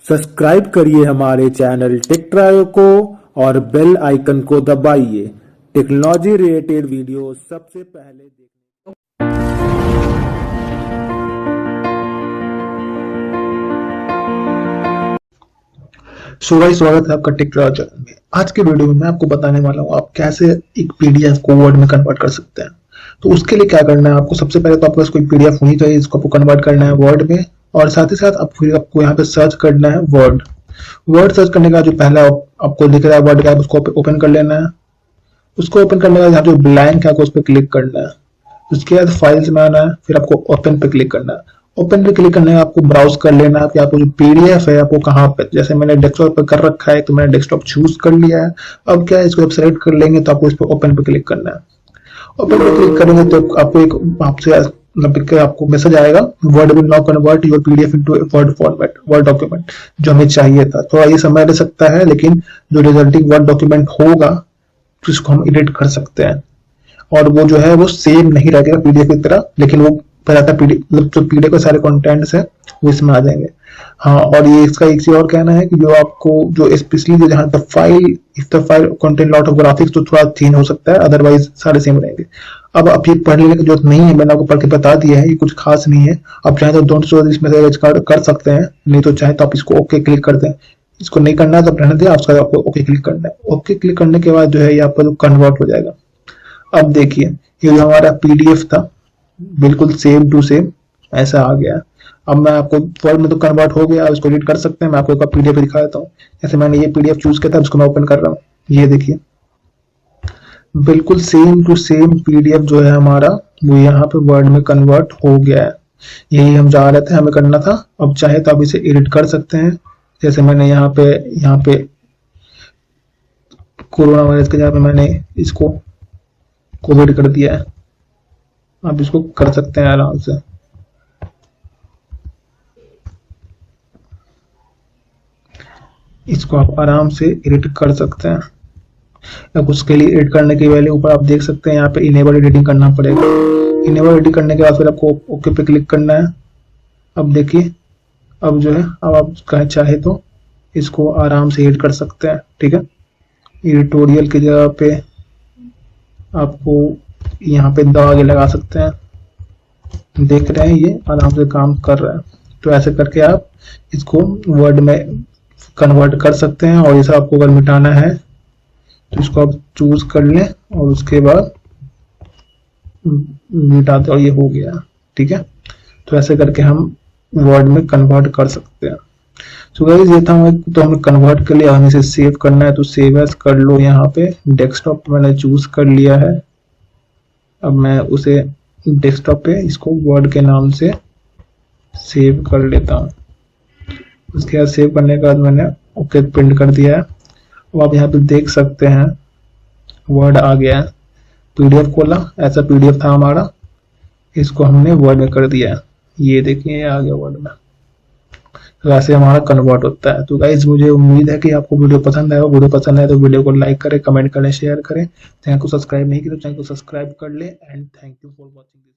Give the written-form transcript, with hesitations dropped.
Subscribe करिए हमारे channel take trio को और बेल आइकन को दबाइए टेक्नोलॉजी रिलेटेड वीडियो सबसे पहले देखने। सो गाइस, स्वागत है आपका टेक ट्रायो चैनल में। आज के वीडियो में मैं आपको बताने वाला हूँ आप कैसे एक पीडीएफ को वर्ड में कन्वर्ट कर सकते हैं। तो उसके लिए क्या करना है, आपको सबसे पहले तो आपके पास कोई पीडीएफ होनी चाहिए, इसको आपको कन्वर्ट करना है वर्ड में। और साथ ही साथ आपको यहाँ पे सर्च करना है वर्ड सर्च करने का जो पहला आपको दिख रहा है वर्ड का, उसको ओपन कर लेना है। उसको ओपन करने का यहाँ जो ब्लैंक है आपको उस पर क्लिक करना है। उसके बाद फाइल्स में आना है, फिर आपको ओपन पे क्लिक करना है। ओपन पे क्लिक करने का आपको ब्राउज कर लेना है कि आपको जो पीडीएफ है आपको कहाँ पे, जैसे मैंने डेस्कटॉप पे कर रखा है तो मैंने डेस्कटॉप चूज कर लिया है। अब क्या है, इसको जब सेलेक्ट कर लेंगे तो आपको इस पर ओपन पे क्लिक करना है। ओपन पे क्लिक करेंगे तो आपको एक आपसे मतलब आपको मैसेज आएगा, word will now convert your PDF into word format, word document, जो हमें चाहिए था। थोड़ा ये समय ले सकता है, लेकिन जो रिजल्टिंग वर्ड डॉक्यूमेंट होगा तो इसको हम एडिट कर सकते हैं। और वो जो है वो सेम नहीं रहेगा पीडीएफ की तरह, लेकिन वो मतलब जो पीडीएफ के सारे कंटेंट्स है वो इसमें आ जाएंगे। हाँ, और ये इसका एक चीज और कहना है कि जो आपको जो स्पेशली जहां तक file if the file content lot of graphics तो थोड़ा चेंज हो सकता है, अदरवाइज सारे सेम रहेंगे। अब आप ये पढ़ लेने की जरूरत नहीं है, मैंने आपको पढ़ के बता दिया है, ये कुछ खास नहीं है। आप चाहे तो डोंट शो दिस मैसेज कर सकते हैं, नहीं तो चाहे तो आप इसको ओके क्लिक कर दें। इसको नहीं करना है तो रहने दें, आपको ओके क्लिक करना है। ओके क्लिक करने के बाद जो है ये आपका कन्वर्ट हो जाएगा। अब देखिए, ये जो हमारा पीडीएफ था बिल्कुल सेम टू सेम ऐसा आ गया। अब मैं आपको वर्ड में तो कन्वर्ट हो गया, इसको एडिट कर सकते हैं। मैं आपको एक पीडीएफ दिखा देता हूँ। जैसे मैंने ये पीडीएफ चूज किया था, इसको मैं ओपन कर रहा हूँ। ये देखिए, बिल्कुल सेम टू सेम पीडीएफ जो है हमारा वो यहाँ पे वर्ड में कन्वर्ट हो गया है। यही हम चाह रहे थे, हमें करना था। अब चाहे तो आप इसे एडिट कर सकते हैं। जैसे मैंने यहाँ पे कोरोना वायरस के जगह पे मैंने इसको कोविड कर दिया है। आप इसको कर सकते हैं आराम से। इसको आप आराम से एडिट कर सकते हैं। अब उसके लिए एडिट करने के पहले ऊपर आप देख सकते हैं यहाँ पे इनेबल एडिटिंग करना पड़ेगा। इनेबल एडिटिंग करने के बाद फिर आपको ओके पे क्लिक करना है। अब देखिए, अब जो है अब आप चाहे तो इसको आराम से एडिट कर सकते हैं। ठीक है, एडिटोरियल की जगह पे आपको यहाँ पे दो आगे लगा सकते हैं। देख रहे हैं ये आराम से काम कर रहा है। तो ऐसे करके आप इसको वर्ड में कन्वर्ट कर सकते हैं। और इसे आपको अगर मिटाना है तो इसको आप चूज कर लें और उसके बाद मिटा दो और ये हो गया। ठीक है, तो ऐसे करके हम वर्ड में कन्वर्ट कर सकते हैं। तो गाइस ये था, तो हमें कन्वर्ट के लिए हमें इसे सेव करना है तो सेव एज कर लो। यहाँ पे डेस्कटॉप मैंने चूज कर लिया है। अब मैं उसे डेस्कटॉप पे इसको वर्ड के नाम से सेव कर लेता हूँ। उसके बाद सेव करने के बाद मैंने ओके प्रिंट कर दिया है। अब आप यहाँ पे देख सकते हैं वर्ड आ गया है। पीडीएफ खोला, ऐसा पीडीएफ था हमारा, इसको हमने वर्ड में कर दिया है। ये देखिए, ये आ गया वर्ड में। वैसे हमारा कन्वर्ट होता है। तो गाइस, मुझे उम्मीद है कि आपको वीडियो पसंद आएगा। वीडियो पसंद आए तो वीडियो को लाइक करें, कमेंट करें, शेयर करें। चैनल को सब्सक्राइब नहीं किया तो चैनल को सब्सक्राइब कर ले। And thank you for watching.